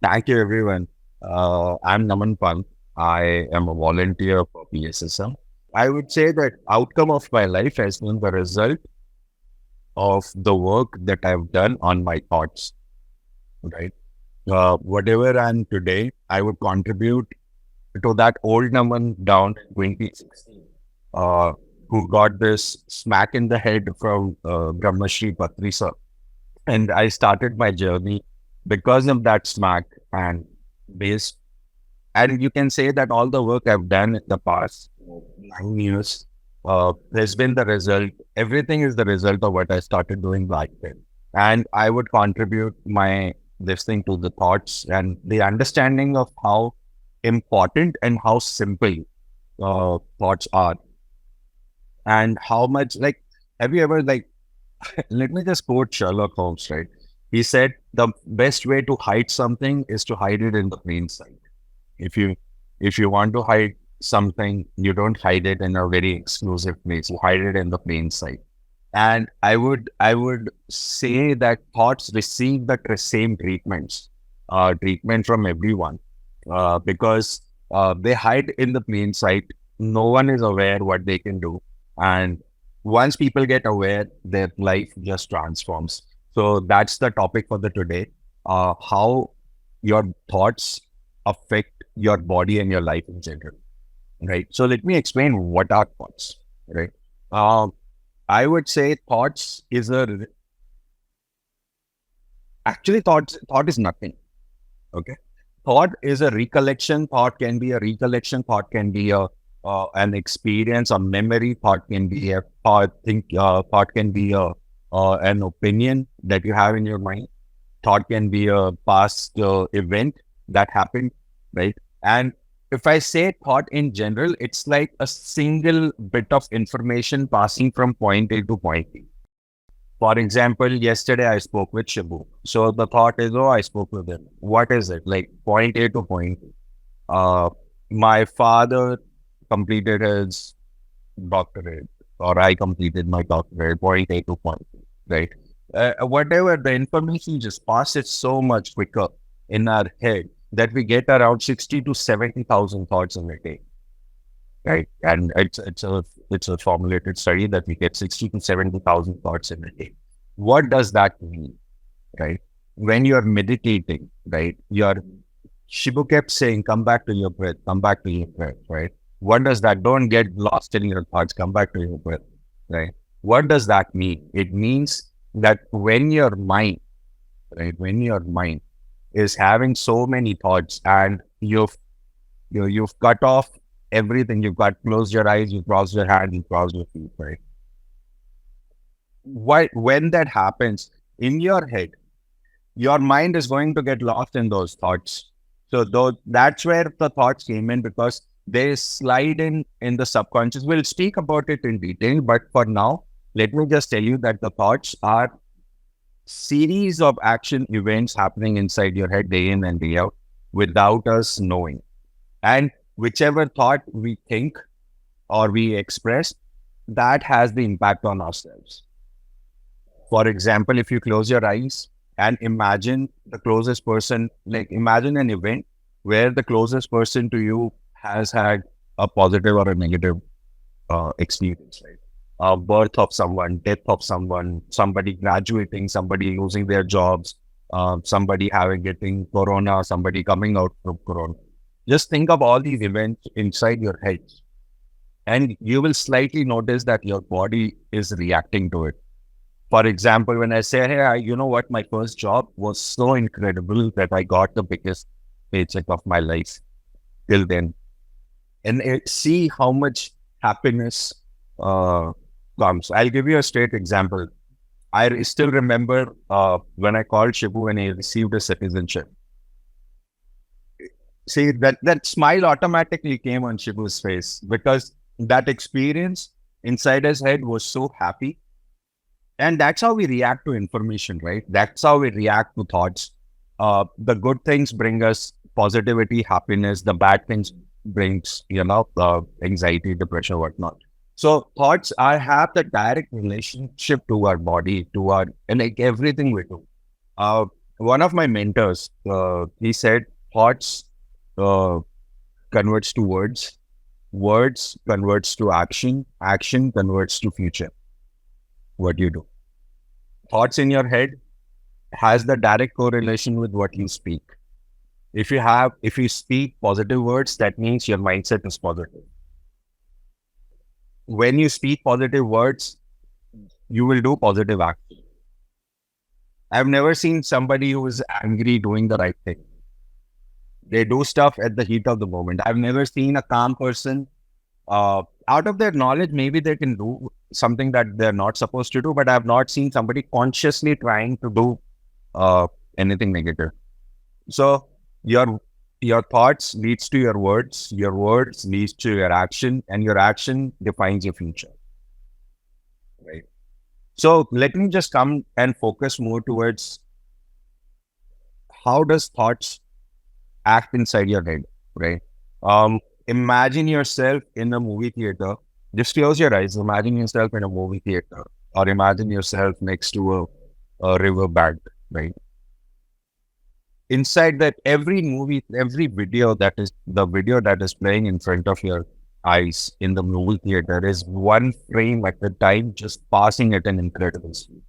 Thank you, everyone. I'm Naman Pant. I am a volunteer for PSSM. I would say that outcome of my life has been the result of the work that I've done on my thoughts, right? Whatever I'm today, I would contribute to that old Naman down in 2016, uh, who got this smack in the head from Brahmashri Patri sir. And I started my journey because of that smack and based. And you can say that all the work I've done in the past 9 years has been the result. Everything is the result of what I started doing back then. And I would contribute my this thing to the thoughts and the understanding of how important and how simple thoughts are, and how much like have you ever like let me just quote Sherlock Holmes, right? He said the best way to hide something is to hide it in the plain sight. If you want to hide something, you don't hide it in a very exclusive place. You hide it in the plain sight. And I would say that thoughts receive the same treatment from everyone, because they hide in the plain sight. No one is aware what they can do, and once people get aware, their life just transforms. So that's the topic for the today. How your thoughts affect your body and your life in general, right? So let me explain what are thoughts, right? Um, I would say thoughts is a actually thought is nothing. Okay, thought is a recollection. Thought can be a recollection. Thought can be a an experience, a memory. Thought can be a thought can be a an opinion that you have in your mind. Thought can be a past event that happened, right? And if I say thought in general, it's like a single bit of information passing from point A to point B. For example, yesterday I spoke with Shibu. So the thought is, oh, I spoke with him. What is it? Like point A to point B. My father completed his doctorate, or I completed my doctorate, point A to point B, right? Whatever the information just passes so much quicker in our head that we get around 60 to 70,000 thoughts in a day, right? And it's a formulated study that we get 60 to 70,000 thoughts in a day. What does that mean, right? When you're meditating, right? Shibu kept saying, come back to your breath, come back to your breath, right? What does that? Don't get lost in your thoughts, come back to your breath, right? What does that mean? It means that when your mind, right, when your mind is having so many thoughts and you've cut off everything, you've got closed your eyes, you crossed your hand, you crossed your feet, right? When that happens in your head, your mind is going to get lost in those thoughts. So that's where the thoughts came in, because they slide in the subconscious. We'll speak about it in detail, but for now, let me just tell you that the thoughts are series of action events happening inside your head day in and day out without us knowing. And whichever thought we think or we express, that has the impact on ourselves. For example, if you close your eyes and imagine the closest person, like imagine an event where the closest person to you has had a positive or a negative experience, right? Birth of someone, death of someone, somebody graduating, somebody losing their jobs, somebody getting corona, somebody coming out from corona. Just think of all these events inside your head, and you will slightly notice that your body is reacting to it. For example, when I say, hey, you know what, my first job was so incredible that I got the biggest paycheck of my life till then. And see how much happiness comes. I'll give you a straight example. I still remember when I called Shibu and he received a citizenship. See, that smile automatically came on Shibu's face, because that experience inside his head was so happy. And that's how we react to information, right? That's how we react to thoughts. The good things bring us positivity, happiness. The bad things brings, anxiety, depression, whatnot. So thoughts have the direct relationship to our body, and like everything we do. Uh, One of my mentors, he said, thoughts uh, converts to words, words converts to action, action converts to future. What you do. Thoughts in your head has the direct correlation with what you speak. If you speak positive words, that means your mindset is positive. When you speak positive words, you will do positive action. I've never seen somebody who is angry doing the right thing. They do stuff at the heat of the moment. I've never seen a calm person, out of their knowledge, maybe they can do something that they're not supposed to do, but I've not seen somebody consciously trying to do uh, anything negative. So your your thoughts leads to your words leads to your action, and your action defines your future. Right. So let me just come and focus more towards how does thoughts act inside your head, right? Imagine yourself in a movie theater. Just close your eyes. Imagine yourself in a movie theater, or imagine yourself next to a river bank, right? Inside that, every movie, every video that is the video that is playing in front of your eyes in the movie theater is one frame at a time, just passing at an incredible speed.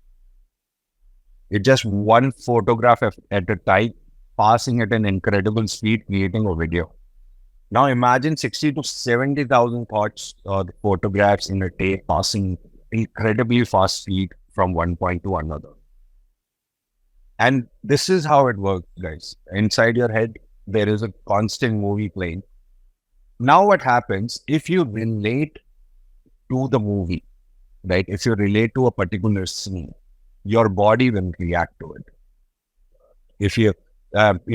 It's just one photograph at a time, passing at an incredible speed, creating a video. Now imagine 60 to 70,000 thoughts or photographs in a day passing incredibly fast speed from one point to another. And this is how it works, guys. Inside your head, there is a constant movie playing. Now what happens if you relate to the movie, right? If you relate to a particular scene, your body will react to it. If you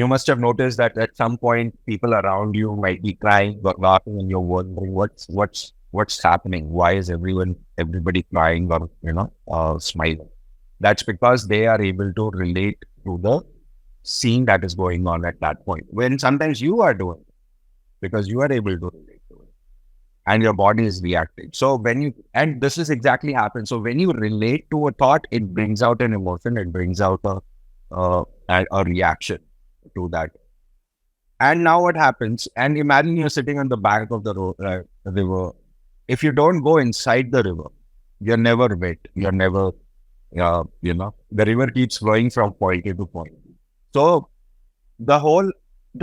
must have noticed that at some point people around you might be crying or laughing, and you're wondering what's happening. Why is everybody crying or smiling? That's because they are able to relate to the scene that is going on at that point. When sometimes you are doing it because you are able to relate to it, and your body is reacting. So and this is exactly happens. So when you relate to a thought, it brings out an emotion. It brings out a reaction to that. And now what happens? And imagine you're sitting on the bank of the river. If you don't go inside the river, you're never wet. You're never, the river keeps flowing from point A to point B. So the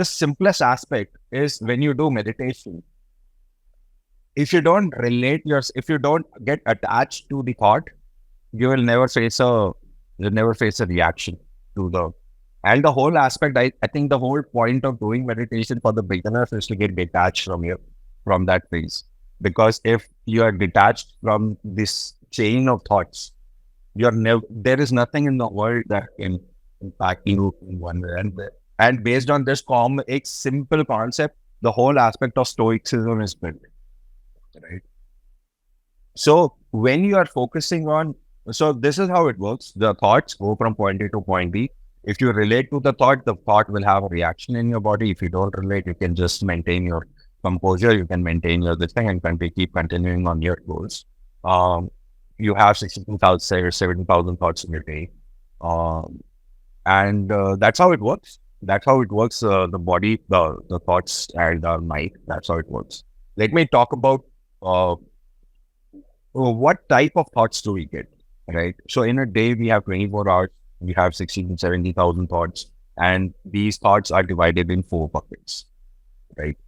simplest aspect is when you do meditation, if you don't get attached to the thought, you will never face a reaction to the. And the whole aspect, I think the whole point of doing meditation for the beginners is to get detached from that phase. Because if you are detached from this chain of thoughts, there is nothing in the world that can impact you in one way. And based on this a simple concept, the whole aspect of stoicism is built, right? So when you are focusing on, so this is how it works. The thoughts go from point A to point B. If you relate to the thought will have a reaction in your body. If you don't relate, you can just maintain your composure. You can maintain your this thing and keep continuing on your goals. You have 16,000 or 70,000 thoughts in a day. And that's how it works. That's how it works. The body, the thoughts and the mind. That's how it works. Let me talk about what type of thoughts do we get, right? So in a day, we have 24 hours. We have 60 to 70,000 thoughts. And these thoughts are divided in 4 buckets, right?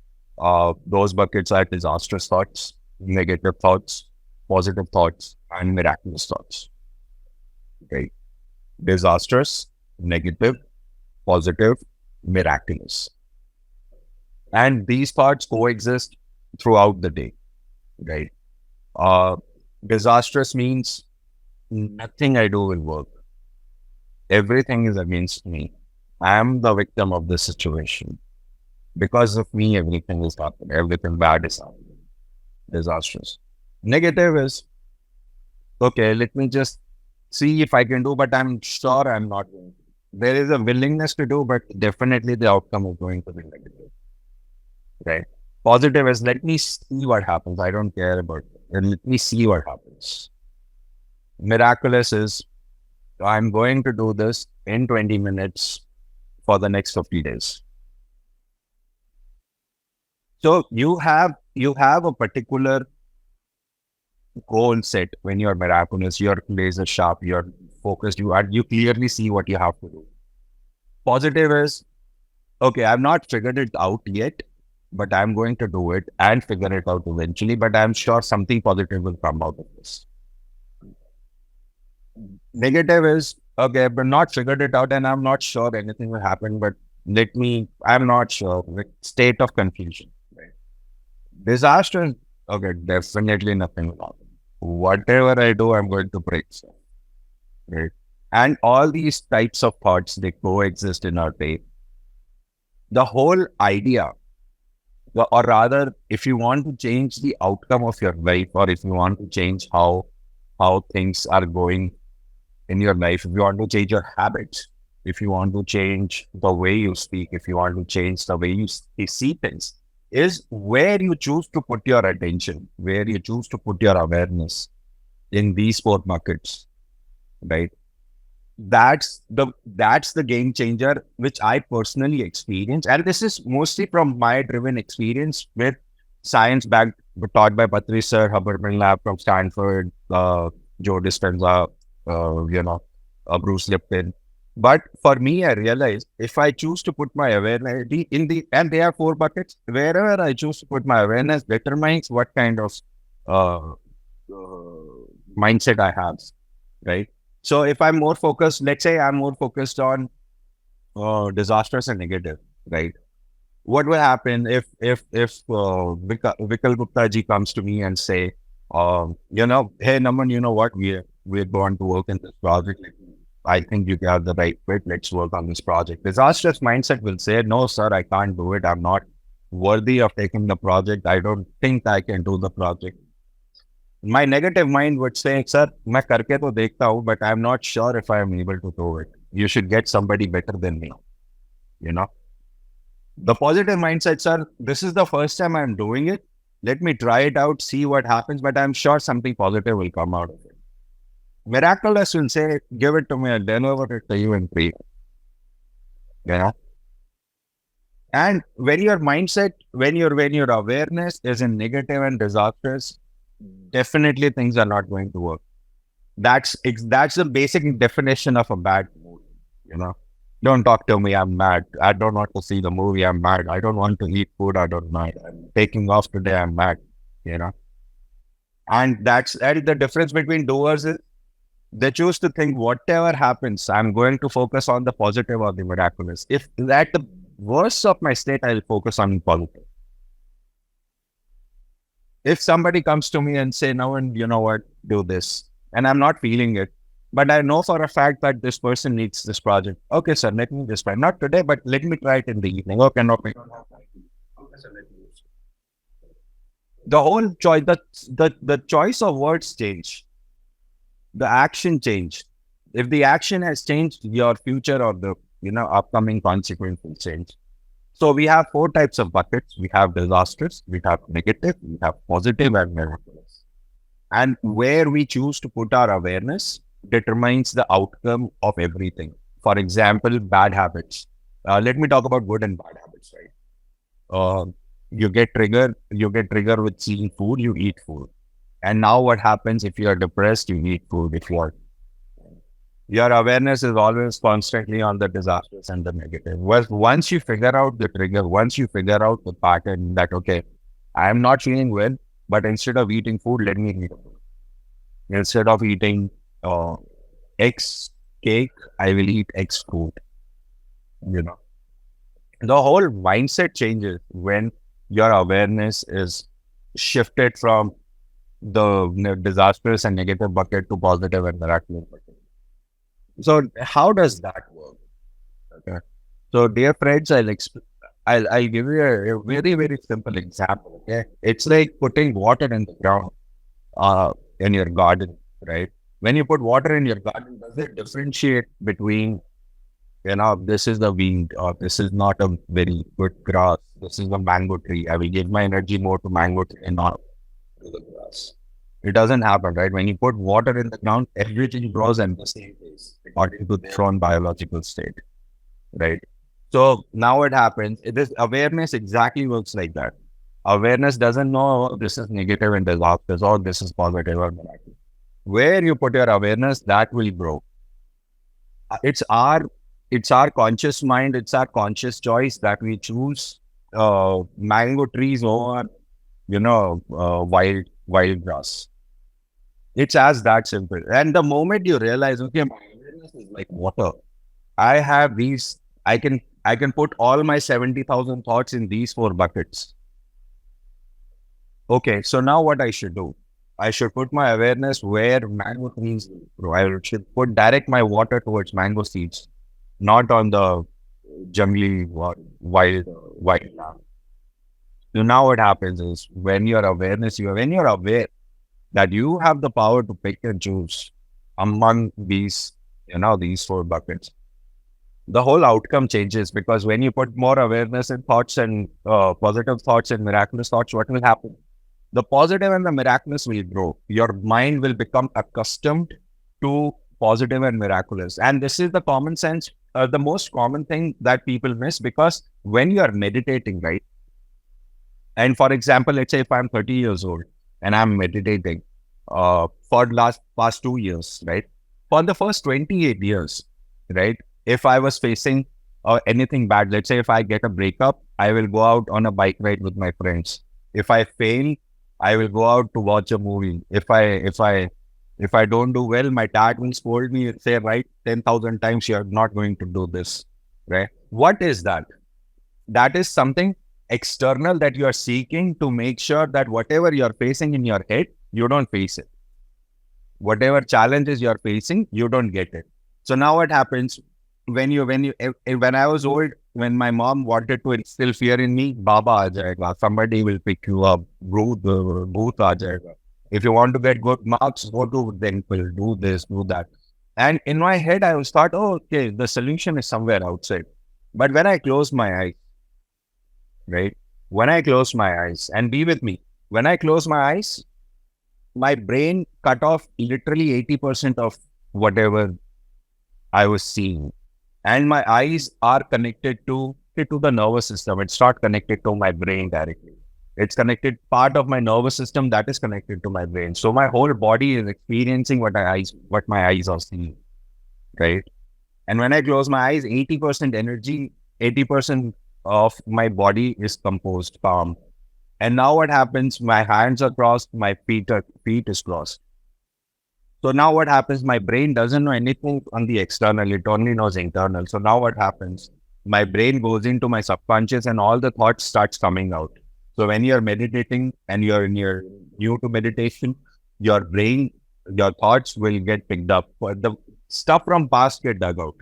Those buckets are disastrous thoughts, negative thoughts, positive thoughts, and miraculous thoughts, right? Disastrous, negative, positive, miraculous. And these thoughts coexist throughout the day, right? Disastrous means nothing I do will work. Everything is against me. I am the victim of this situation. Because of me, everything is happening. Everything bad is happening. Disastrous. Negative is, okay, let me just see if I can do, but I'm sure I'm not going to. There is a willingness to do, but definitely the outcome is going to be negative. Right? Positive is, let me see what happens. I don't care about it. And let me see what happens. Miraculous is, I'm going to do this in 20 minutes for the next 50 days. So you have a particular goal set when you're miraculous, you're laser sharp, you're focused, you clearly see what you have to do. Positive is okay, I've not figured it out yet, but I'm going to do it and figure it out eventually. But I'm sure something positive will come out of this. Negative is okay, but not figured it out, and I'm not sure anything will happen. But I'm not sure. Like, state of confusion. Right? Disaster. Okay, definitely nothing will happen. Whatever I do, I'm going to break. So, right? And all these types of thoughts, they coexist in our day. The whole idea, or rather, if you want to change the outcome of your life, or if you want to change how things are going in your life, if you want to change your habits, if you want to change the way you speak, if you want to change the way you see things, is where you choose to put your attention, where you choose to put your awareness in these four buckets, right? That's the game changer, which I personally experience, and this is mostly from my driven experience with science backed, taught by Patri sir, Huberman Lab from Stanford, Joe Dispenza, Bruce Lipton. But for me, I realized if I choose to put my awareness and there are four buckets, wherever I choose to put my awareness determines what kind of uh, mindset I have, right? So if I'm more focused, let's say I'm more focused on disasters and negative, right? What will happen if Vikal Gupta ji comes to me and say, hey Naman, you know what, we're going to work in this project. I think you have the right fit. Let's work on this project. Disastrous mindset will say, no, sir, I can't do it. I'm not worthy of taking the project. I don't think I can do the project. My negative mind would say, sir, मैं करके तो देखता हूँ, but I'm not sure if I am able to do it. You should get somebody better than me. You know, the positive mindset, sir, this is the first time I'm doing it. Let me try it out, see what happens, but I'm sure something positive will come out of it. Miraculous will say, give it to me, I'll deliver it to you in free. You know, and when your awareness is in negative and disastrous, definitely things are not going to work. That's the basic definition of a bad mood. You know, don't talk to me. I'm mad. I don't want to see the movie. I'm mad. I don't want to eat food. I don't mind. I'm taking off today. I'm mad. You know, and that is the difference between doers. Is they choose to think whatever happens, I'm going to focus on the positive or the miraculous. If at the worst of my state, I'll focus on positive. If somebody comes to me and say, no, and you know what, do this, and I'm not feeling it, but I know for a fact that this person needs this project. Okay, sir, let me just try. Not today, but let me try it in the evening. Okay, no, okay, sir, let me use the whole choice. The choice of words change. The action change. If the action has changed, your future or the upcoming consequence will change. So we have four types of buckets. We have disasters, we have negative, we have positive, and miraculous. And where we choose to put our awareness determines the outcome of everything. For example, bad habits. Let me talk about good and bad habits, right? You get triggered with seeing food, you eat food. And now what happens if you are depressed, you eat food. If your awareness is always constantly on the disasters and the negative. Well, once you figure out the trigger, once you figure out the pattern that, okay, I am not feeling well, but instead of eating food, let me eat food. Instead of eating X cake, I will eat X food. You know, the whole mindset changes when your awareness is shifted from the disastrous and negative bucket to positive and miraculous bucket. So how does that work? Okay. So dear friends, I'll give you a very, very simple example. Okay. It's like putting water in the ground in your garden, right? When you put water in your garden, does it differentiate between, this is the weed or this is not a very good grass, this is a mango tree. I will give my energy more to mango tree and not to the grass. It doesn't happen, right? When you put water in the ground, everything grows at the same pace according to their own biological state, right? So now it happens. This awareness exactly works like that. Awareness doesn't know, oh, this is negative and disasters, or this is positive or negative. Where you put your awareness, that will grow. It's our conscious mind, it's our conscious choice that we choose mango trees over, wild grass. It's as that simple. And the moment you realize, okay, my awareness is like water. I have these. I can put all my 70,000 thoughts in these four buckets. Okay, so now what I should do? I should put my awareness where mango trees grow. I should put direct my water towards mango seeds, not on the jungly wild land. So now what happens is when you're aware that you have the power to pick and choose among these four buckets, the whole outcome changes, because when you put more awareness in thoughts and positive thoughts and miraculous thoughts, what will happen? The positive and the miraculous will grow. Your mind will become accustomed to positive and miraculous. And this is the common sense, the most common thing that people miss, because when you are meditating, right? And for example, let's say if I'm 30 years old and I'm meditating for the past 2 years, right? For the first 28 years, right? If I was facing anything bad, let's say if I get a breakup, I will go out on a bike ride with my friends. If I fail, I will go out to watch a movie. If I don't do well, my dad will scold me and say, right, 10,000 times you're not going to do this, right? What is that? That is something external that you are seeking to make sure that whatever you're facing in your head, you don't face it. Whatever challenges you're facing, you don't get it. So now what happens when I was old, when my mom wanted to instill fear in me, Baba aa jayega, somebody will pick you up, bhoot aa jayega. If you want to get good marks, go to temple, do this, do that. And in my head, I was thought, oh, okay, the solution is somewhere outside. But when I close my eyes, right? When I close my eyes, and be with me, when I close my eyes, my brain cut off literally 80% of whatever I was seeing. And my eyes are connected to the nervous system. It's not connected to my brain directly. It's connected, part of my nervous system that is connected to my brain. So my whole body is experiencing what my eyes are seeing, right? And when I close my eyes, 80% energy, 80% of my body is composed, calm. And now what happens? My hands are crossed, my feet is crossed. So now what happens? My brain doesn't know anything on the external, it only knows internal. So now what happens? My brain goes into my subconscious and all the thoughts starts coming out. So when you're meditating and you're new to meditation, your brain, your thoughts will get picked up. But the stuff from past get dug out.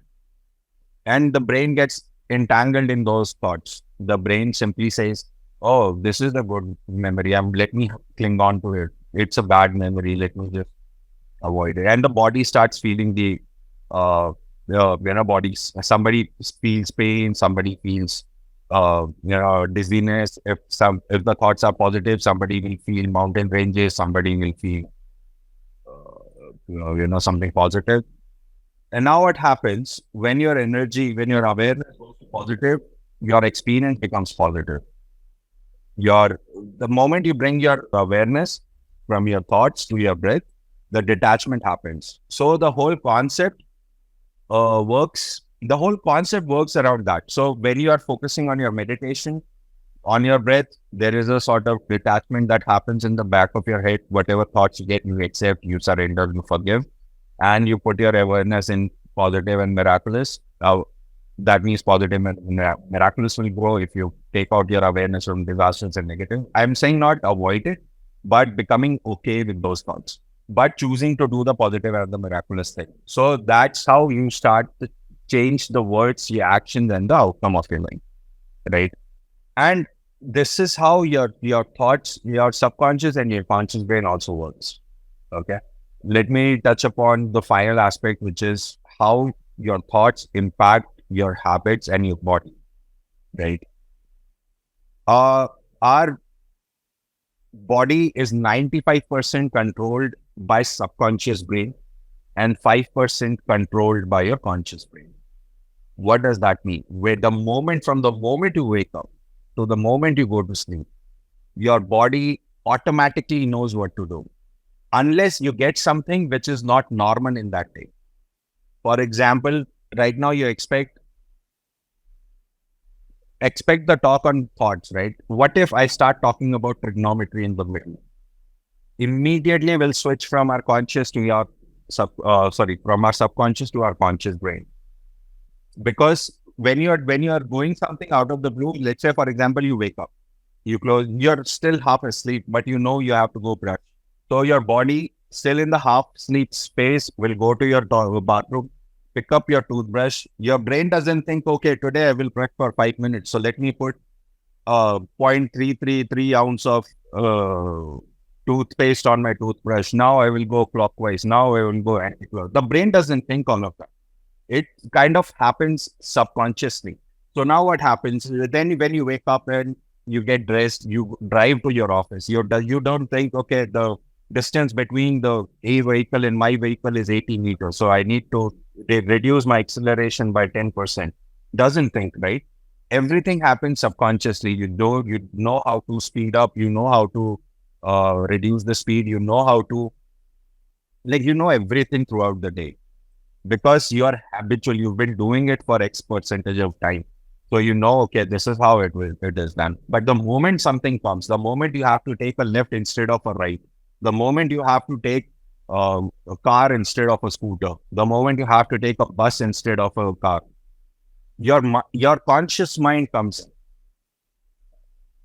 And the brain gets entangled in those thoughts. The brain simply says, oh, this is a good memory. Let me cling on to it. It's a bad memory. Let me just avoid it. And the body starts feeling bodies. Somebody feels pain, somebody feels dizziness. If the thoughts are positive, somebody will feel mountain ranges, somebody will feel something positive. And now what happens when your awareness goes to positive, your experience becomes positive. The moment you bring your awareness from your thoughts to your breath, the detachment happens. So the whole concept works. The whole concept works around that. So when you are focusing on your meditation, on your breath, there is a sort of detachment that happens in the back of your head. Whatever thoughts you get, you accept, you surrender, you forgive, and you put your awareness in positive and miraculous. That means positive and miraculous will grow if you take out your awareness from disasters and negative. I'm saying not avoid it, but becoming okay with those thoughts, but choosing to do the positive and the miraculous thing. So that's how you start to change the words, your actions, and the outcome of your life, right? And this is how your thoughts, your subconscious and your conscious brain also works. Okay. Let me touch upon the final aspect, which is how your thoughts impact your habits and your body, right? Our body is 95% controlled by subconscious brain and 5% controlled by your conscious brain. What does that mean? Where from the moment you wake up to the moment you go to sleep, your body automatically knows what to do. Unless you get something which is not normal in that day. For example, right now you expect the talk on thoughts, right? What if I start talking about trigonometry in the middle? Immediately we'll switch from our conscious to your from our subconscious to our conscious brain. Because when you're going something out of the blue, let's say for example, you wake up, you're still half asleep, but you know you have to go brush. So your body still in the half sleep space will go to your bathroom, pick up your toothbrush. Your brain doesn't think, okay, today I will brush for 5 minutes. So let me put 0.333 ounce of toothpaste on my toothbrush. Now I will go clockwise. Now I will go anti-clockwise. The brain doesn't think all of that. It kind of happens subconsciously. So now what happens? Then when you wake up and you get dressed, you drive to your office. You don't think, okay, the distance between the A vehicle and my vehicle is 80 meters. So I need to reduce my acceleration by 10%. Doesn't think, right? Everything happens subconsciously. You know how to speed up. You know how to reduce the speed. You know how to, everything throughout the day. Because you are habitual, you've been doing it for X percentage of time. So you know, okay, this is how it is done. But the moment something comes, the moment you have to take a left instead of a right, the moment you have to take a car instead of a scooter, the moment you have to take a bus instead of a car, your conscious mind comes in.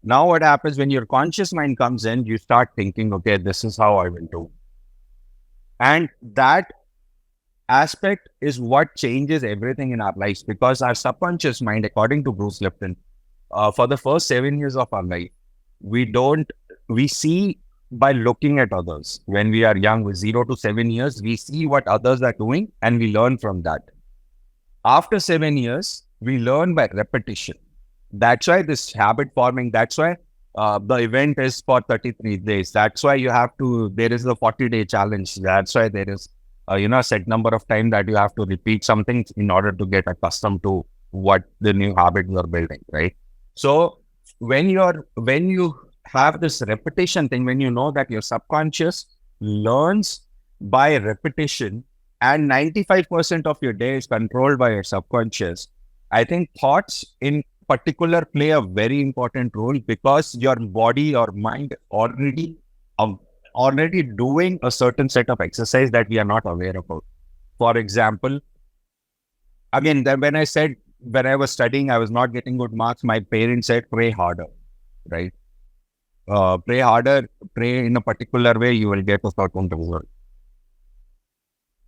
Now what happens when your conscious mind comes in, you start thinking, okay, this is how I will do. And that aspect is what changes everything in our lives, because our subconscious mind, according to Bruce Lipton, for the first 7 years of our life, we see by looking at others. When we are young, with 0 to 7 years, we see what others are doing and we learn from that. After 7 years, we learn by repetition. That's why this habit forming, that's why the event is for 33 days. That's why there is a 40-day challenge. That's why there is a set number of time that you have to repeat something in order to get accustomed to what the new habit you're building, right? So when you have this repetition thing, when you know that your subconscious learns by repetition and 95% of your day is controlled by your subconscious, I think thoughts in particular play a very important role, because your body or mind already doing a certain set of exercise that we are not aware about. For example, again, when I was studying, I was not getting good marks. My parents said, pray harder, right? Pray harder, pray in a particular way, you will get a certain result.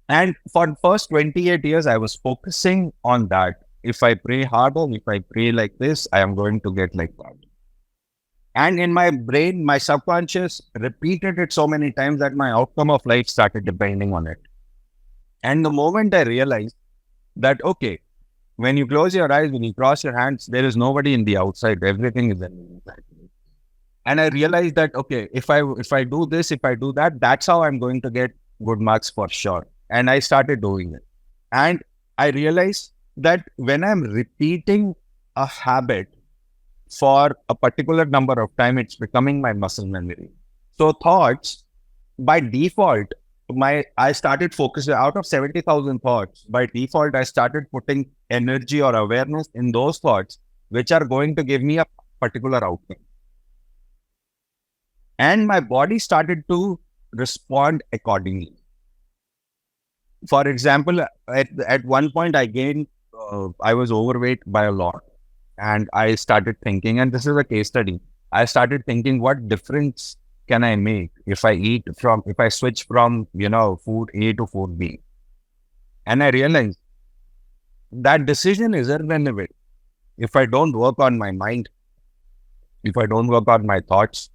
And for the first 28 years, I was focusing on that. If I pray harder, if I pray like this, I am going to get like that. And in my brain, my subconscious repeated it so many times that my outcome of life started depending on it. And the moment I realized that, okay, when you close your eyes, when you cross your hands, there is nobody in the outside. Everything is in the inside. And I realized that, okay, if I do this, if I do that, that's how I'm going to get good marks for sure. And I started doing it. And I realized that when I'm repeating a habit for a particular number of time, it's becoming my muscle memory. So thoughts, by default, I started focusing out of 70,000 thoughts. By default, I started putting energy or awareness in those thoughts, which are going to give me a particular outcome. And my body started to respond accordingly. For example, at one point, I was overweight by a lot. And I started thinking, and this is a case study, I started thinking, what difference can I make if I switch from, food A to food B? And I realized that decision is irrelevant. If I don't work on my mind, if I don't work on my thoughts,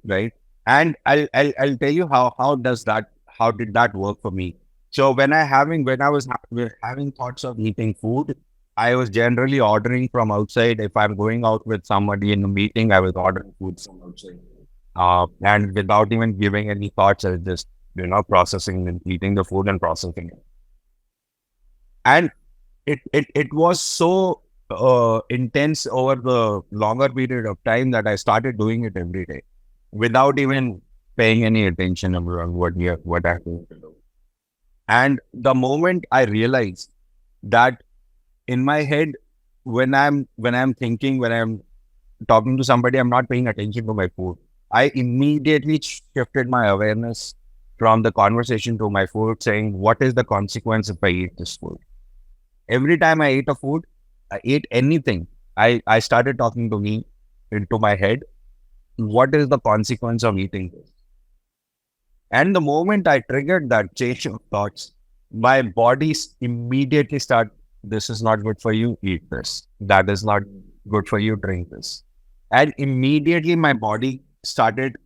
right? And I'll tell you how did that work for me? So when I was having thoughts of eating food, I was generally ordering from outside. If I'm going out with somebody in a meeting, I was ordering food from outside. And without even giving any thoughts, I was just, processing and eating the food and processing it. And it was so intense over the longer period of time that I started doing it every day without even paying any attention on what I have to do. And the moment I realized that in my head, when I'm thinking, when I'm talking to somebody, I'm not paying attention to my food. I immediately shifted my awareness from the conversation to my food, saying, what is the consequence if I eat this food? Every time I ate a food, I ate anything, I started talking to me into my head, what is the consequence of eating this? And the moment I triggered that change of thoughts, my body immediately start, this is not good for you, eat this. That is not good for you, drink this. And immediately my body started,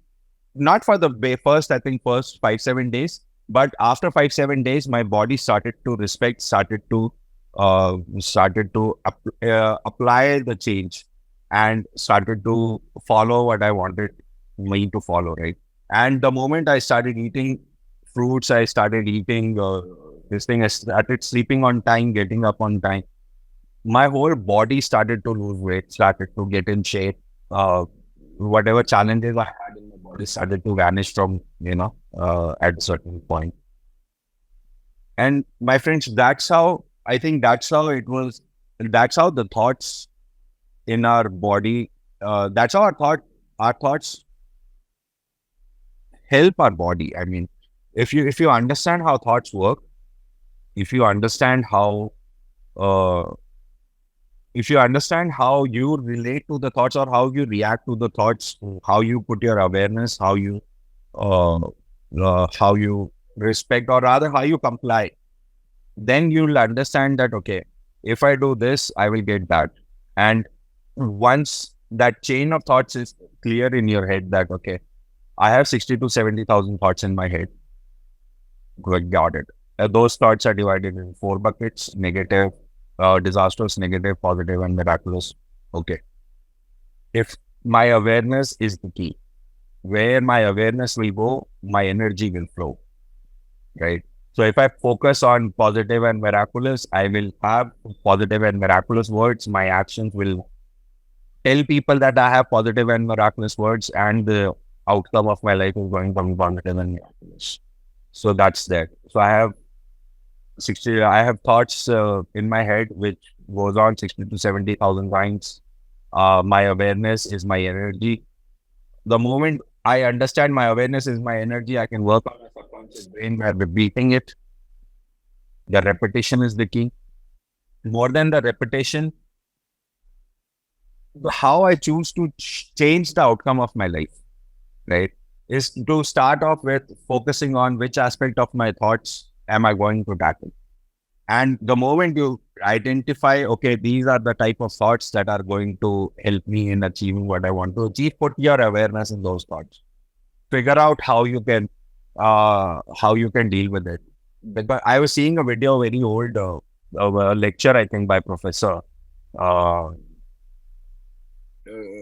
not for the first, I think first 5-7 days, but after 5-7 days, my body started to respect, apply the change and started to follow what I wanted me to follow, right? And the moment I started eating fruits, I started eating this thing, I started sleeping on time, getting up on time. My whole body started to lose weight, started to get in shape. Whatever challenges I had in my body started to vanish from, at a certain point. And my friends, I think that's how it was. That's how the thoughts in our body, that's how our thoughts help our body. I mean, if you understand how thoughts work, if you understand how, uh, if you understand how you relate to the thoughts or how you react to the thoughts, how you put your awareness, uh, how you respect, or rather how you comply, then you'll understand that, okay, if I do this, I will get that. And once that chain of thoughts is clear in your head that, okay, I have 60 to 70,000 thoughts in my head. Good, got it. Those thoughts are divided in 4 buckets: negative, disastrous, negative, positive, and miraculous. Okay. If my awareness is the key, where my awareness will go, my energy will flow, right? So if I focus on positive and miraculous, I will have positive and miraculous words. My actions will tell people that I have positive and miraculous words, and the outcome of my life is going to be positive and miraculous. So that's that. So I have thoughts in my head which goes on 60 to 70,000 times. My awareness is my energy. The moment I understand my awareness is my energy, I can work on my subconscious brain by repeating it. The repetition is the key. More than the repetition, how I choose to change the outcome of my life, right, is to start off with focusing on which aspect of my thoughts am I going to tackle. And the moment you identify, okay, these are the type of thoughts that are going to help me in achieving what I want to achieve, put your awareness in those thoughts. Figure out how you can deal with it. Because I was seeing a video, very old, of a lecture, I think, by Professor. Uh,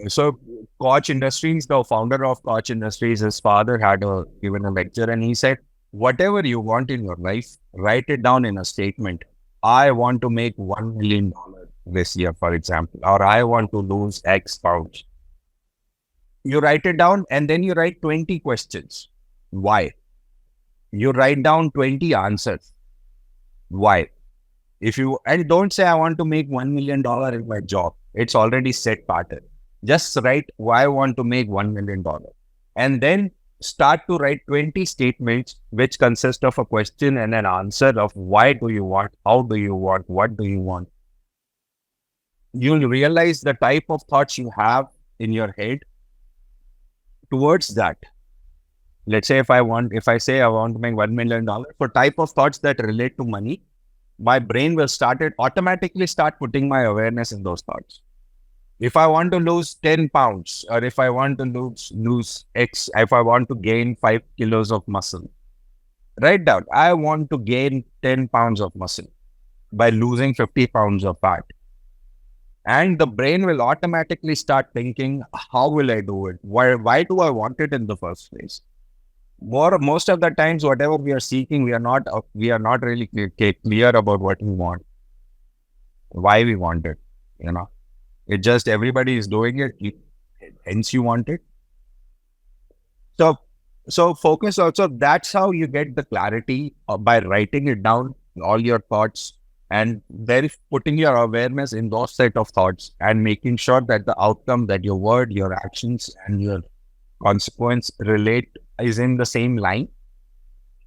so Koch Industries, the founder of Koch Industries, his father had given a lecture, and he said, whatever you want in your life, write it down in a statement. I want to make $1 million this year, for example, or I want to lose X pounds. You write it down and then you write 20 questions. Why? You write down 20 answers. Why? And don't say, I want to make $1 million in my job. It's already set pattern. Just write why I want to make $1 million. And then start to write 20 statements which consist of a question and an answer of why do you want, how do you want, what do you want. You'll realize the type of thoughts you have in your head towards that. Let's say if I say I want to make $1 million, for type of thoughts that relate to money, my brain will automatically start putting my awareness in those thoughts. If I want to lose 10 pounds, or if I want to lose X, if I want to gain 5 kilos of muscle, write down, I want to gain 10 pounds of muscle. by losing 50 pounds of fat. And the brain will automatically start thinking, how will I do it? Why do I want it in the first place? Most of the times, whatever we are seeking, we are not really clear about what we want, why we want it. You know, it just everybody is doing it, hence you want it. So, so focus also. That's how you get the clarity by writing it down, all your thoughts, and then putting your awareness in those set of thoughts and making sure that the outcome, that your word, your actions, and your consequence relate is in the same line,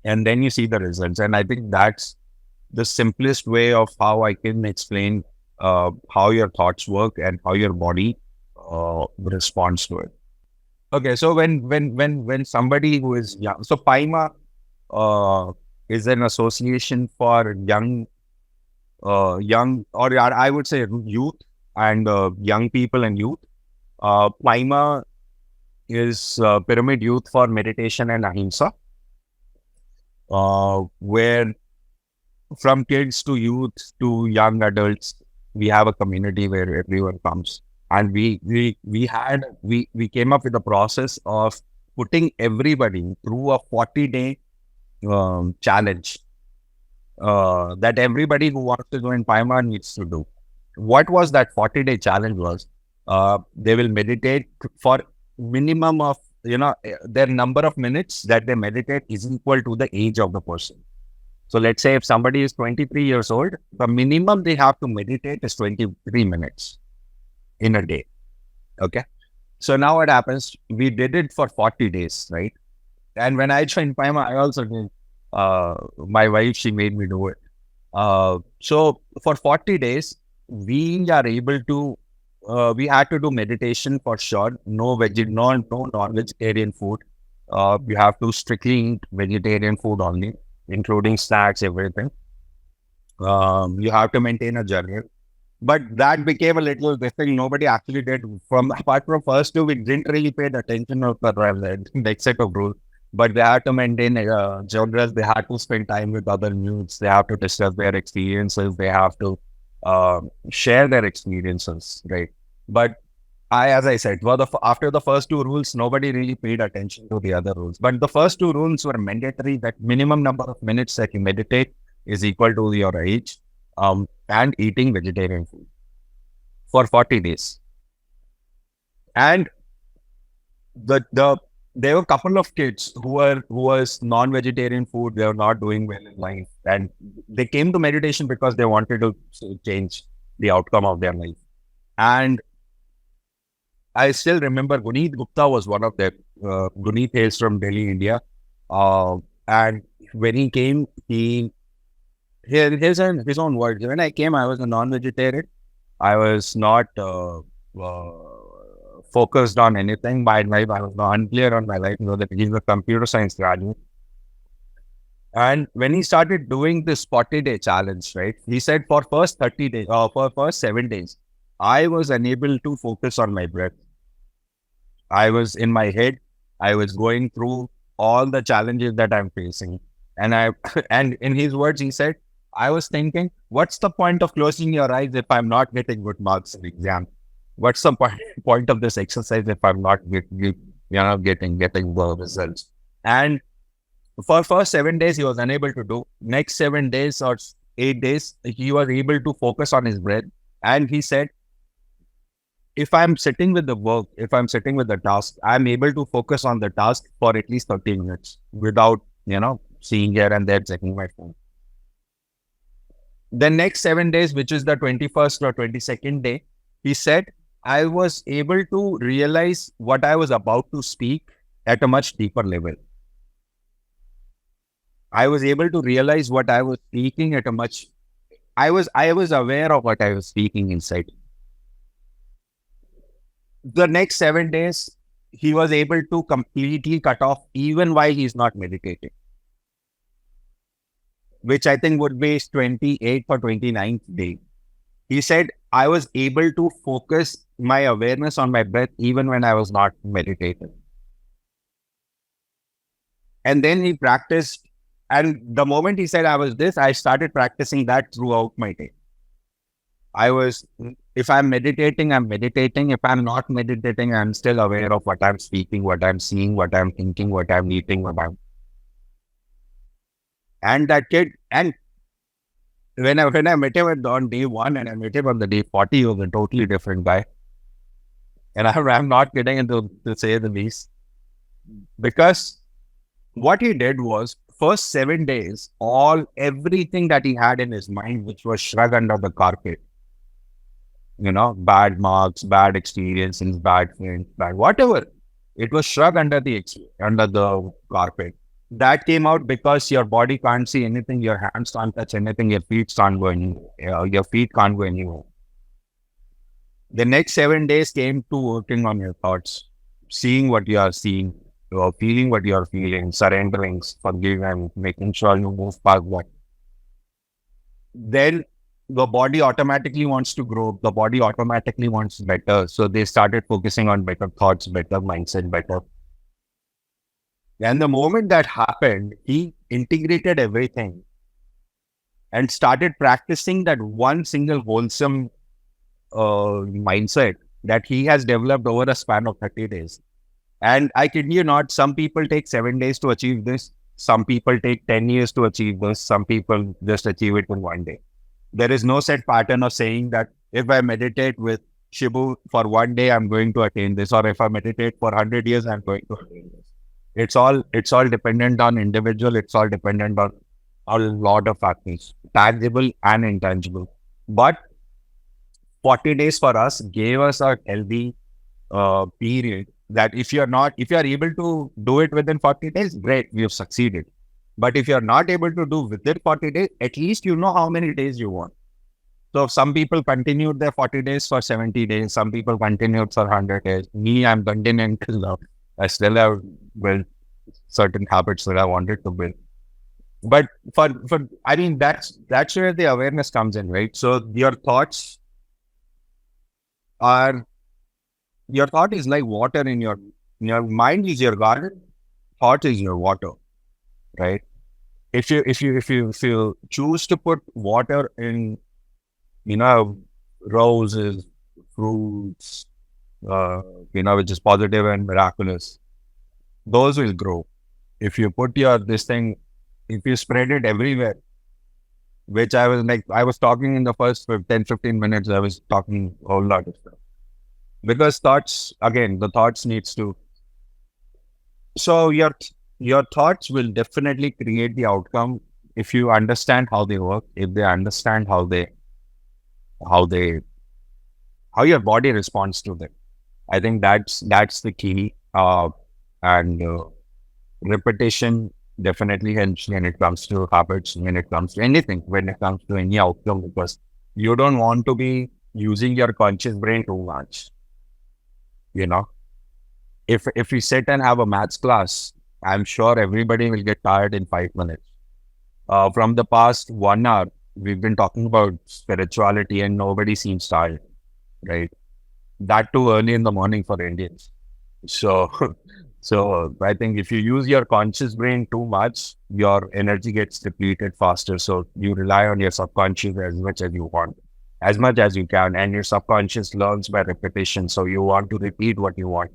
and then you see the results. And I think that's the simplest way of how I can explain how your thoughts work and how your body responds to it. Okay, so when somebody who is young, so PAIMA is an association for young, or I would say youth and young people and youth. PAIMA is Pyramid Youth for Meditation and Ahimsa, where from kids to youth to young adults, we have a community where everyone comes. And we came up with a process of putting everybody through a 40-day challenge that everybody who wants to join PAIMA needs to do. What was that 40-day challenge was, they will meditate for minimum of, their number of minutes that they meditate is equal to the age of the person. So let's say if somebody is 23 years old, the minimum they have to meditate is 23 minutes in a day. Okay. So now what happens? We did it for 40 days, right? And when I joined PAIMA, I also did. My wife, she made me do it. So for 40 days, we are able to, we had to do meditation for sure. No non-vegetarian food. You have to strictly eat vegetarian food only, including snacks, everything. You have to maintain a journal. But that became a little this thing nobody actually did. Apart from first two, we didn't really pay the attention of the next set of rules. But they had to maintain journals. They had to spend time with other youths. They have to discuss their experiences. They have to share their experiences, right? But as I said, after the first two rules, nobody really paid attention to the other rules. But the first two rules were mandatory, that minimum number of minutes that you meditate is equal to your age, and eating vegetarian food for 40 days. And there were a couple of kids who was non-vegetarian food. They were not doing well in life, and they came to meditation because they wanted to change the outcome of their life. And I still remember Guneet Gupta was one of them. Guneet hails from Delhi, India. And when he came, his own words. When I came, I was a non-vegetarian. I was not focused on anything. My life, I was unclear on my life. That he's a computer science graduate. And when he started doing this 40-day challenge, right? He said for first 30 days, for first 7 days, I was unable to focus on my breath. I was in my head. I was going through all the challenges that I'm facing. And and in his words, he said, I was thinking, what's the point of closing your eyes if I'm not getting good marks in the exam? What's the point of this exercise if I'm not getting the results? And for first 7 days, he was unable to do. Next 7 days or 8 days, he was able to focus on his breath. And he said, if I'm sitting with the work, if I'm sitting with the task, I'm able to focus on the task for at least 30 minutes without, seeing here and there, checking my phone. The next 7 days, which is the 21st or 22nd day, he said, I was able to realize what I was about to speak at a much deeper level. I was able to realize what I was speaking at a much, I was aware of what I was speaking inside. The next 7 days, he was able to completely cut off even while he's not meditating, which I think would be 28th or 29th day. He said, I was able to focus my awareness on my breath even when I was not meditating. And then he practiced And the moment he said I was this, I started practicing that throughout my day. I was, if I'm meditating, I'm meditating. If I'm not meditating, I'm still aware of what I'm speaking, what I'm seeing, what I'm thinking, what I'm eating, and that kid, and when I met him on day one and I met him on the day 40, he was a totally different guy. And I'm not kidding, to say the least, because what he did was first 7 days, everything that he had in his mind, which was shrugged under the carpet, bad marks, bad experiences, bad friends, bad whatever, it was shrugged under the carpet. That came out because your body can't see anything, your hands can't touch anything, your feet can't go anywhere. Your feet can't go anywhere. The next 7 days came to working on your thoughts, seeing what you are seeing, feeling what you are feeling, surrendering, forgiving, making sure you move past what. Then the body automatically wants to grow. The body automatically wants better. So they started focusing on better thoughts, better mindset, better. And the moment that happened, he integrated everything and started practicing that one single wholesome mindset that he has developed over a span of 30 days. And I kid you not, some people take 7 days to achieve this. Some people take 10 years to achieve this. Some people just achieve it in one day. There is no set pattern of saying that if I meditate with Shibu for one day, I'm going to attain this, or if I meditate for 100 years, I'm going to attain this. It's all dependent on individual. It's all dependent on a lot of factors, tangible and intangible. But 40 days for us gave us a healthy period that if you're able to do it within 40 days, great, we have succeeded. But if you're not able to do within 40 days, at least you know how many days you want. So some people continued their 40 days for 70 days. Some people continued for 100 days. Me, I'm continuing till now. I still have built certain habits that I wanted to build. But I mean, that's where the awareness comes in, right? So your thought is like water in your mind is your garden, thought is your water, right? If you choose to put water in, roses, fruits, which is positive and miraculous, those will grow. If you put if you spread it everywhere, which I was talking in the first 10, 15 minutes, I was talking a whole lot of stuff. Because the thoughts needs to, so your thoughts will definitely create the outcome if you understand how they work, if they understand how your body responds to them. I think that's the key. And repetition definitely helps when it comes to habits, when it comes to anything, when it comes to any outcome, because you don't want to be using your conscious brain too much. If we sit and have a maths class, I'm sure everybody will get tired in 5 minutes. From the past 1 hour, we've been talking about spirituality and nobody seems tired, right? That too early in the morning for Indians. So, so I think if you use your conscious brain too much, your energy gets depleted faster. So you rely on your subconscious as much as you want, as much as you can, and your subconscious learns by repetition. So you want to repeat what you want.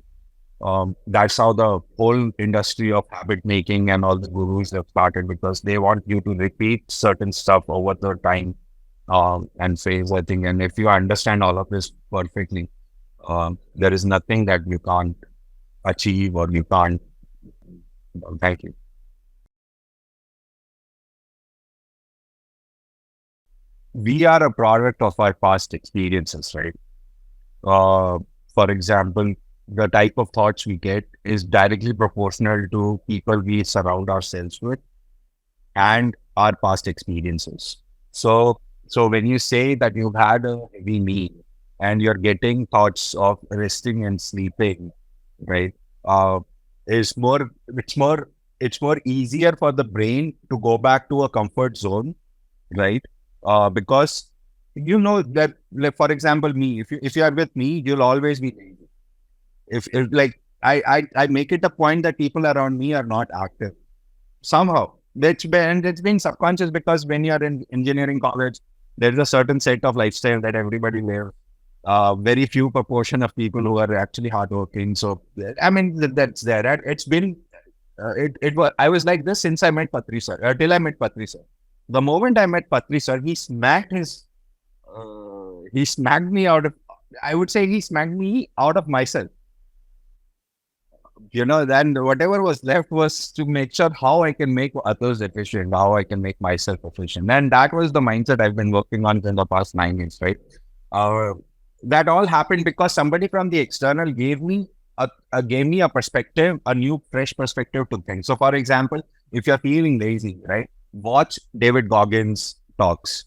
That's how the whole industry of habit making and all the gurus have started, because they want you to repeat certain stuff over the time and phase, I think. And if you understand all of this perfectly, there is nothing that you can't achieve or you can't. Thank you. We are a product of our past experiences, right? Uh, for example, the type of thoughts we get is directly proportional to people we surround ourselves with and our past experiences. So when you say that you've had a heavy meal and you're getting thoughts of resting and sleeping, right? Uh, is more it's more easier for the brain to go back to a comfort zone, right? Because you know that, like, for example, me, if you are with me, you'll always be lazy. If like I make it a point that people around me are not active somehow. It's been subconscious because when you're in engineering college, there's a certain set of lifestyle that everybody lives. Very few proportion of people who are actually hardworking. So I mean that's there. It's been it was I was like this since I met Patri sir. Till I met Patri sir. The moment I met Patri sir, he smacked me out of. I would say he smacked me out of myself. Then whatever was left was to make sure how I can make others efficient, how I can make myself efficient. And that was the mindset I've been working on in the past 9 years, right? Uh, that all happened because somebody from the external gave me a perspective, a new, fresh perspective to things. So, for example, if you're feeling lazy, right, watch David Goggins talks.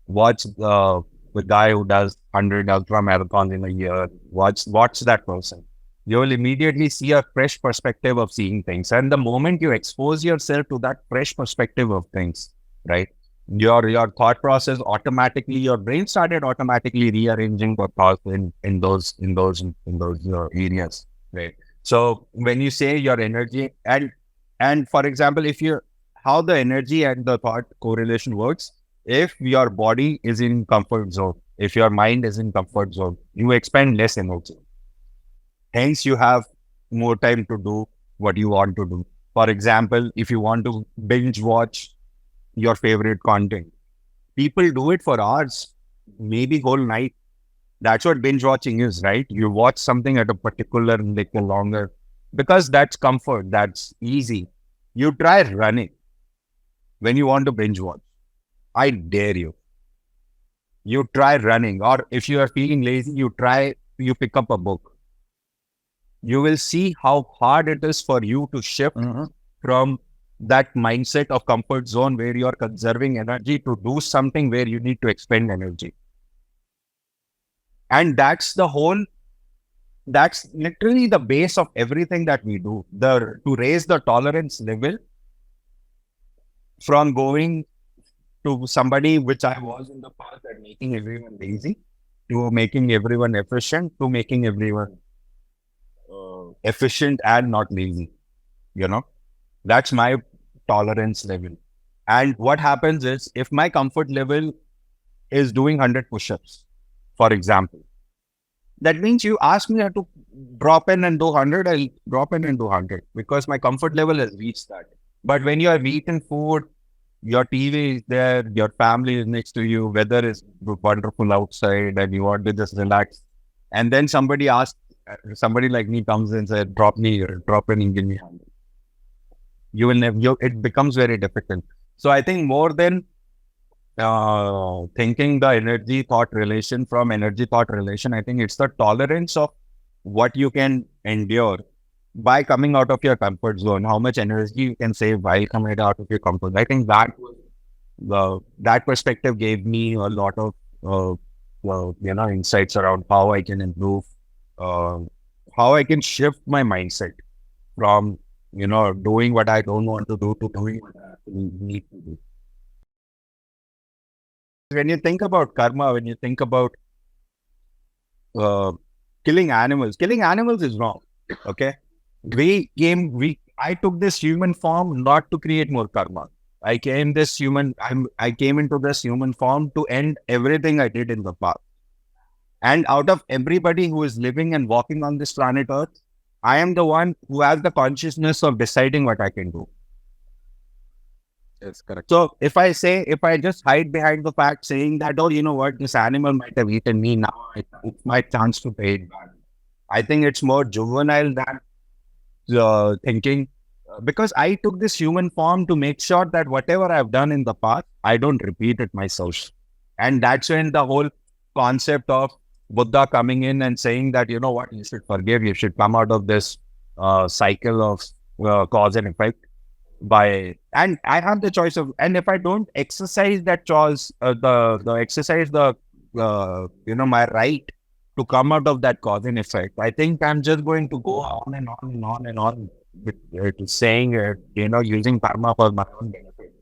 Watch the guy who does 100 ultra marathons in a year. Watch that person. You will immediately see a fresh perspective of seeing things. And the moment you expose yourself to that fresh perspective of things, right, your thought process automatically, your brain started automatically rearranging the thoughts in those areas, right? So when you say your energy and for example, if you how the energy and the thought correlation works, if your body is in comfort zone, if your mind is in comfort zone, you expend less energy. Hence, you have more time to do what you want to do. For example, if you want to binge watch your favorite content, people do it for hours, maybe whole night. That's what binge watching is, right? You watch something at a particular little longer because that's comfort, that's easy. You try running when you want to binge watch. I dare you. You try running, or if you are feeling lazy, you pick up a book. You will see how hard it is for you to shift from that mindset of comfort zone where you are conserving energy to do something where you need to expend energy. And that's literally the base of everything that we do. To raise the tolerance level from going to somebody which I was in the past at making everyone lazy, to making everyone efficient, to making everyone efficient and not lazy. That's my tolerance level. And what happens is, if my comfort level is doing 100 push-ups, for example, that means you ask me to drop in and do 100, I'll drop in and do 100 because my comfort level has reached that. But when you have eaten food, your TV is there, your family is next to you, weather is wonderful outside, and you want to just relax. And then somebody like me comes and says, drop in and give me 100. You will never, it becomes very difficult. So I think more than thinking the energy thought relation from energy thought relation, I think it's the tolerance of what you can endure by coming out of your comfort zone, how much energy you can save while coming out of your comfort. I think that perspective gave me a lot of insights around how I can improve, how I can shift my mindset from doing what I don't want to do to doing what I actually need to do. When you think about karma, when you think about killing animals is wrong. Okay. I took this human form not to create more karma. I came into this human form to end everything I did in the past. And out of everybody who is living and walking on this planet Earth, I am the one who has the consciousness of deciding what I can do. Yes, correct. So if I just hide behind the fact saying that, oh, you know what, this animal might have eaten me, now it's my chance to pay it back. I think it's more juvenile than thinking, because I took this human form to make sure that whatever I've done in the past, I don't repeat it myself. And that's when the whole concept of Buddha coming in and saying that, you know what, you should forgive, you should come out of this cycle of cause and effect. And I have the choice of, and if I don't exercise that choice, my right to come out of that cause and effect, I think I'm just going to go on and on and on and on with saying, using karma for my own benefit.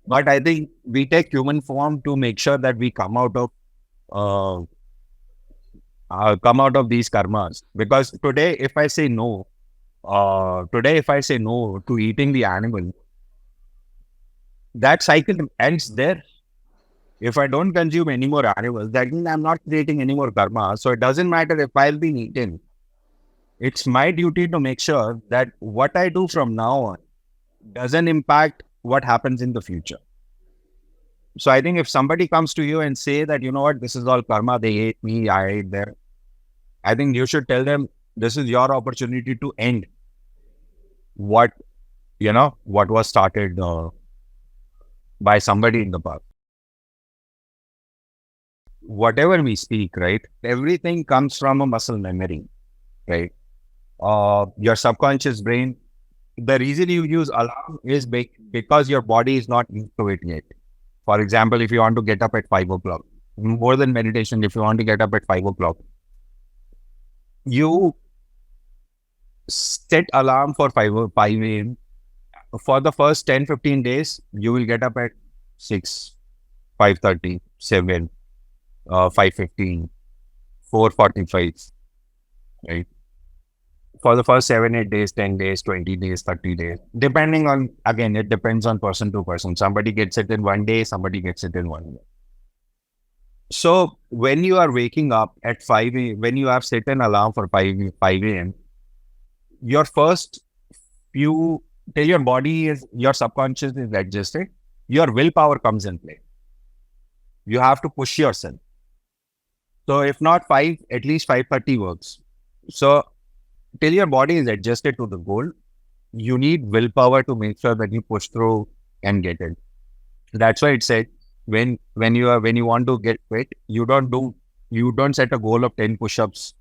But I think we take human form to make sure that we come out of these karmas. Because today, if I say no to eating the animal, that cycle ends there. If I don't consume any more animals, that means I'm not creating any more karma. So it doesn't matter if I'll be eaten. It's my duty to make sure that what I do from now on doesn't impact what happens in the future. So I think if somebody comes to you and say that, you know what, this is all karma, they ate me, I ate them, I think you should tell them this is your opportunity to end what, what was started by somebody in the past. Whatever we speak, right? Everything comes from a muscle memory, right? Your subconscious brain, the reason you use alarm is because your body is not used to it yet. For example, if you want to get up at 5 o'clock, more than meditation, if you want to get up at 5 o'clock, you set alarm for 5 a.m. For the first 10, 15 days, you will get up at 6, 5:30, 7, 5:15, 4:45, right? For the first 7, 8 days, 10 days, 20 days, 30 days, depending on, again, it depends on person to person. Somebody gets it in one day, somebody gets it in one day. So when you are waking up at 5 a.m., when you have set an alarm for 5 a.m., your first few, till your body is, your subconscious is adjusted, your willpower comes in play. You have to push yourself. So if not 5, at least 5:30 works. So till your body is adjusted to the goal, you need willpower to make sure that you push through and get it. That's why it said when you want to get fit, you don't set a goal of 10 push-ups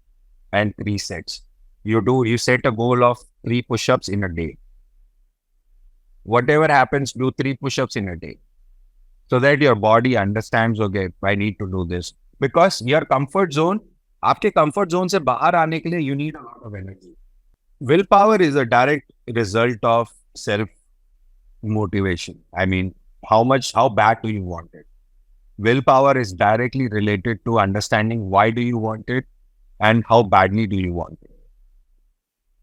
and 3 sets. You set a goal of 3 push-ups in a day. Whatever happens, do 3 push-ups in a day. So that your body understands, okay, I need to do this. Because your comfort zone, आपके comfort zone से बाहर आने के लिए, you need a lot of energy. Willpower is a direct result of self-motivation. I mean, how bad do you want it? Willpower is directly related to understanding why do you want it and how badly do you want it.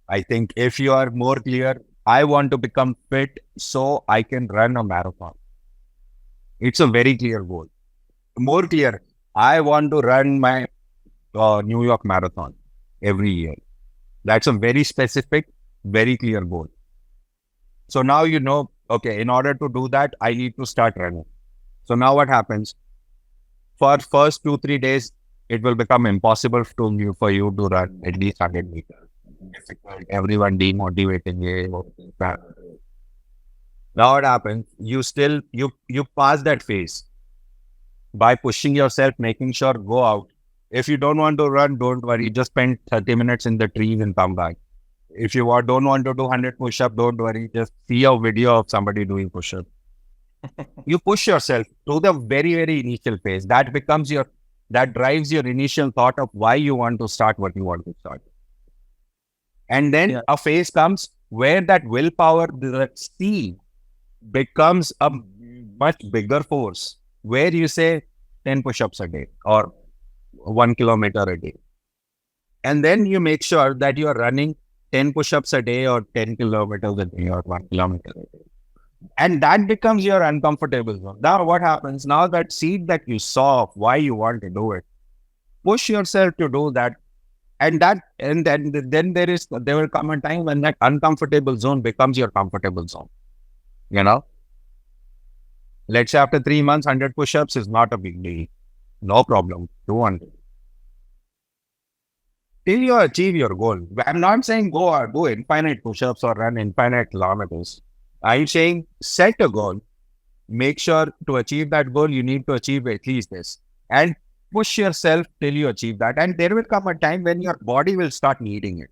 I think if you are more clear, I want to become fit so I can run a marathon. It's a very clear goal. More clear, I want to run my New York Marathon every year. That's a very specific, very clear goal. So now you know, okay, in order to do that, I need to start running. So now what happens? For first 2-3 days, it will become impossible for you to run at least 100 meters. Difficult. Everyone demotivating you. Now what happens? You pass that phase by pushing yourself, making sure go out. If you don't want to run, don't worry. Just spend 30 minutes in the trees and come back. If you don't want to do 100 push-ups, don't worry. Just see a video of somebody doing push-ups. You push yourself to the very, very initial phase. That drives your initial thought of why you want to start what you want to start. And then a phase comes where that willpower, that seed, becomes a much bigger force, where you say 10 push-ups a day or 1 kilometer a day. And then you make sure that you are running 10 push-ups a day or 10 kilometers a day or 1 kilometer a day. And that becomes your uncomfortable zone. Now what happens? Now that seed that you saw of why you want to do it, push yourself to do that. And then there will come a time when that uncomfortable zone becomes your comfortable zone. You know? Let's say after 3 months, 100 push-ups is not a big deal. No problem. 200. Till you achieve your goal. I'm not saying go or do infinite push-ups or run infinite kilometers. I'm saying set a goal. Make sure to achieve that goal, you need to achieve at least this. And push yourself till you achieve that. And there will come a time when your body will start needing it.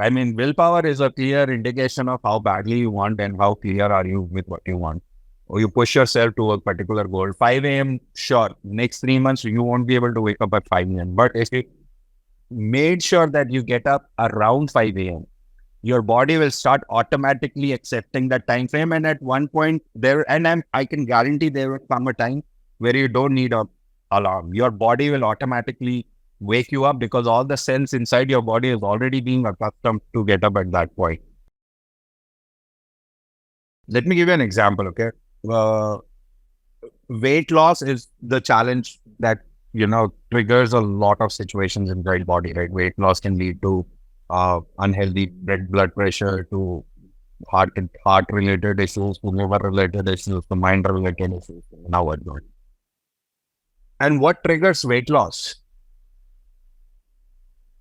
I mean, willpower is a clear indication of how badly you want and how clear are you with what you want. Or you push yourself to a particular goal. 5 a.m., sure. Next 3 months, you won't be able to wake up at 5 a.m. But if you made sure that you get up around 5 a.m., your body will start automatically accepting that time frame. And at one point I can guarantee there will come a time where you don't need an alarm. Your body will automatically wake you up because all the cells inside your body is already being accustomed to get up at that point. Let me give you an example, okay? uh, weight loss is the challenge that, triggers a lot of situations in the body, right? Weight loss can lead to unhealthy blood pressure, to heart heart related issues, to liver related issues, to mind related issues, now whatnot. And what triggers weight loss?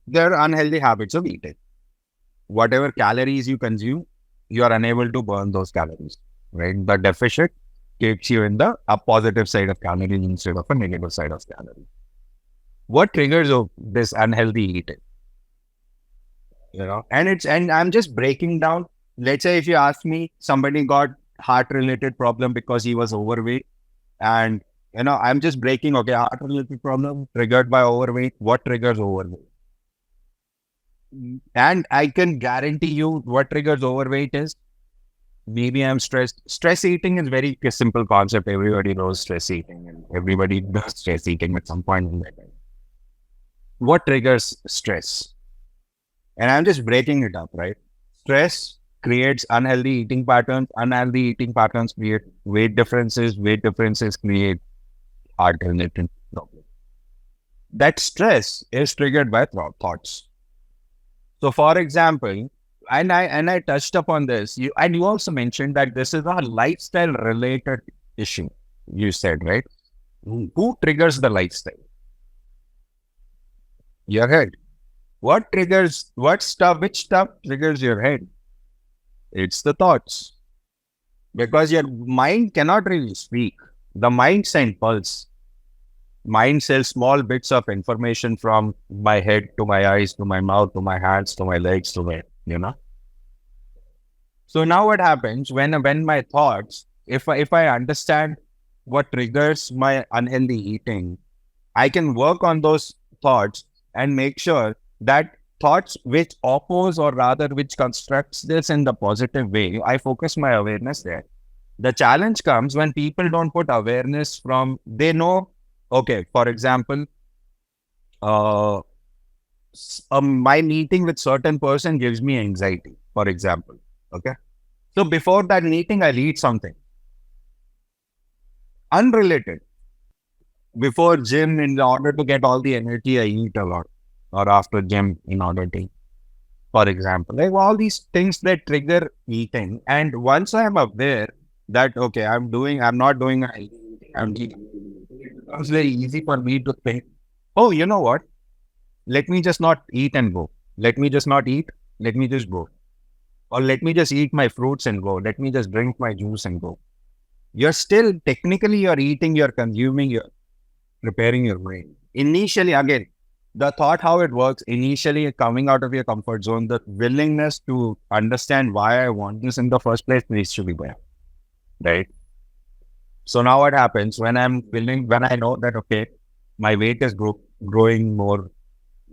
There are unhealthy habits of eating. Whatever calories you consume, you are unable to burn those calories, right? The deficit keeps you in the a positive side of calories instead of a negative side of calories. What triggers of this unhealthy eating? And I'm just breaking down. Let's say if you ask me, somebody got heart related problem because he was overweight, and I'm just breaking. Okay, heart related problem triggered by overweight. What triggers overweight? And I can guarantee you what triggers overweight is. Maybe I'm stressed. Stress eating is very simple concept. Everybody knows stress eating, and everybody does stress eating at some point in their life. What triggers stress? And I'm just breaking it up, right? Stress creates unhealthy eating patterns. Unhealthy eating patterns create weight differences. Weight differences create heart-related problems. That stress is triggered by thoughts. So, for example, and I touched upon this. You also mentioned that this is a lifestyle-related issue. You said, right? Who triggers the lifestyle? Your head. Which stuff triggers your head? It's the thoughts. Because your mind cannot really speak. The mind sends pulse. Mind sends small bits of information from my head to my eyes, to my mouth, to my hands, to my legs, to my. So now what happens when my thoughts, if I understand what triggers my unhealthy eating, I can work on those thoughts and make sure that thoughts which oppose, or rather which constructs this in the positive way, I focus my awareness there. The challenge comes when people don't put awareness they know, okay, for example, my meeting with certain person gives me anxiety, for example. Okay. So before that meeting, I'll eat something unrelated. Before gym, in order to get all the energy, I eat a lot. Or after gym, in order to, for example, like all these things that trigger eating. And once I am aware that, okay, I'm not doing I'm eating, it becomes very easy for me to think, oh, you know what? Let me just not eat and go. Let me just not eat. Let me just go. Or let me just eat my fruits and go. Let me just drink my juice and go. Technically, you're eating, you're consuming, you're preparing your brain. Initially, again, the thought, how it works, initially coming out of your comfort zone, the willingness to understand why I want this in the first place needs to be there, right? So now what happens when when I know that, okay, my weight is growing more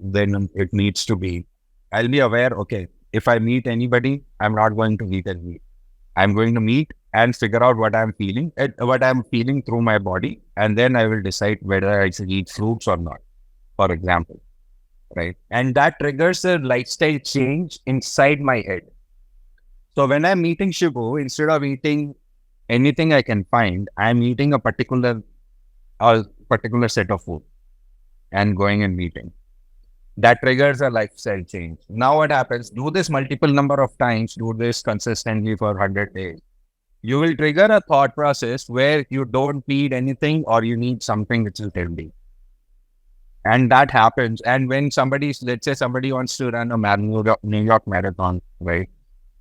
than it needs to be, I'll be aware, okay, if I meet anybody, I'm not going to eat and meet. I'm going to meet and figure out what I'm feeling through my body. And then I will decide whether I should eat fruits or not, for example, right? And that triggers a lifestyle change inside my head. So when I'm eating Shibu, instead of eating anything I can find, I'm eating a particular set of food and going and eating. That triggers a lifestyle change. Now what happens? Do this multiple number of times, do this consistently for 100 days. You will trigger a thought process where you don't need anything, or you need something which is healthy. And that happens. And when let's say somebody wants to run a New York marathon, right?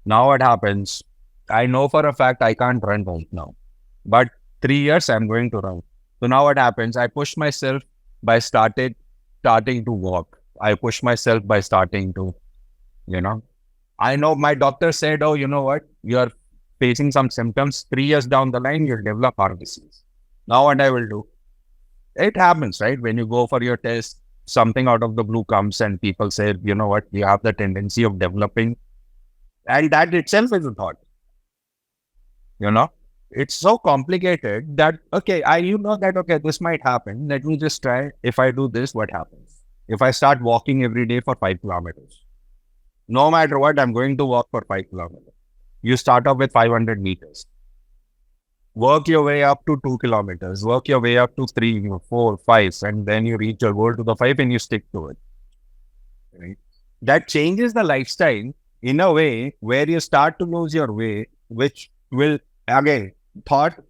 Now what happens? I know for a fact I can't run right now, but 3 years I'm going to run. So now what happens? I push myself by starting to walk. I push myself by starting to, I know my doctor said, oh, you know what? You're facing some symptoms. 3 years down the line, you'll develop heart disease. Now what I will do? It happens, right? When you go for your test, something out of the blue comes and people say, you know what? You have the tendency of developing. And that itself is a thought. It's so complicated that, okay, okay, this might happen. Let me just try. If I do this, what happens? If I start walking every day for 5 kilometers, no matter what, I'm going to walk for 5 kilometers. You start off with 500 meters. Work your way up to 2 kilometers, work your way up to three, 4, 5, and then you reach your goal to the 5 and you stick to it. Right? That changes the lifestyle in a way where you start to lose your way, which will again thought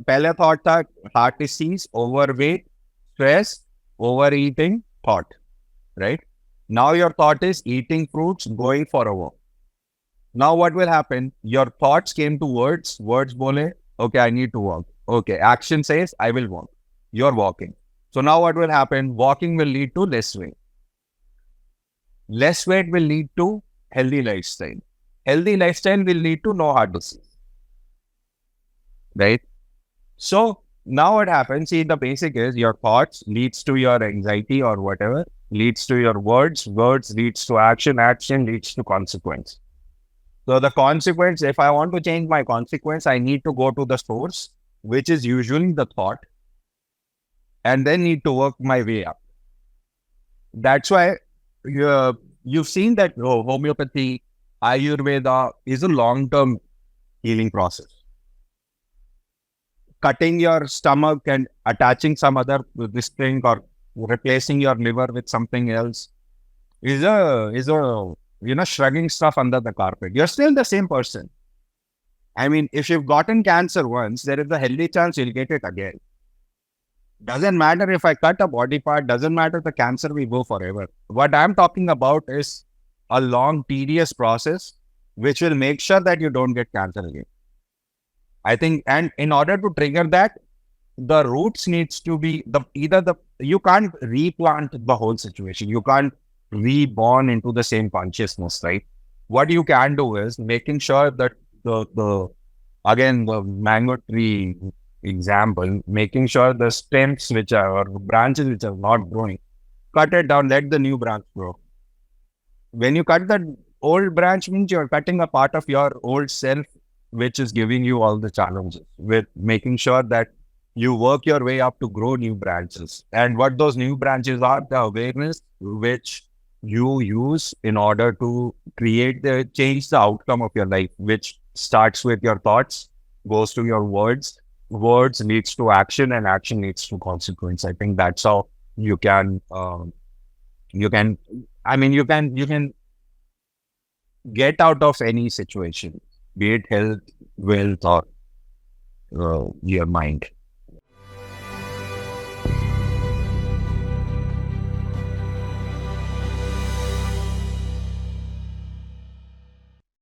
पहले thought था heart disease, overweight, stress, overeating, thought, right? Now your thought is eating fruits, going for a walk. Now what will happen? Your thoughts came to words, words bole, okay, I need to walk. Okay, action says I will walk. You're walking. So now what will happen? Walking will lead to less weight. Less weight will lead to healthy lifestyle. Healthy lifestyle will lead to no heart disease, right? So now what happens? See, the basic is your thoughts leads to your anxiety or whatever, leads to your words, words leads to action, action leads to consequence. So the consequence, if I want to change my consequence, I need to go to the source, which is usually the thought, and then need to work my way up. That's why you've seen that homeopathy, Ayurveda is a long-term healing process. Cutting your stomach and attaching some other this thing or replacing your liver with something else is a shrugging stuff under the carpet. You're still the same person. I mean, if you've gotten cancer once, there is a healthy chance you'll get it again. Doesn't matter if I cut a body part, doesn't matter the cancer will go forever. What I'm talking about is a long, tedious process which will make sure that you don't get cancer again. I think, and in order to trigger that, the roots needs to be you can't replant the whole situation. You can't reborn into the same consciousness, right? What you can do is making sure that the mango tree example, making sure the stems which are or branches which are not growing, cut it down, let the new branch grow. When you cut the old branch, means you're cutting a part of your old self, which is giving you all the challenges, with making sure that you work your way up to grow new branches. And what those new branches are, the awareness which you use in order to change the outcome of your life, which starts with your thoughts, goes to your words, words leads to action, and action leads to consequence. I think that's how you can, you can get out of any situation, be it health, wealth, or your mind.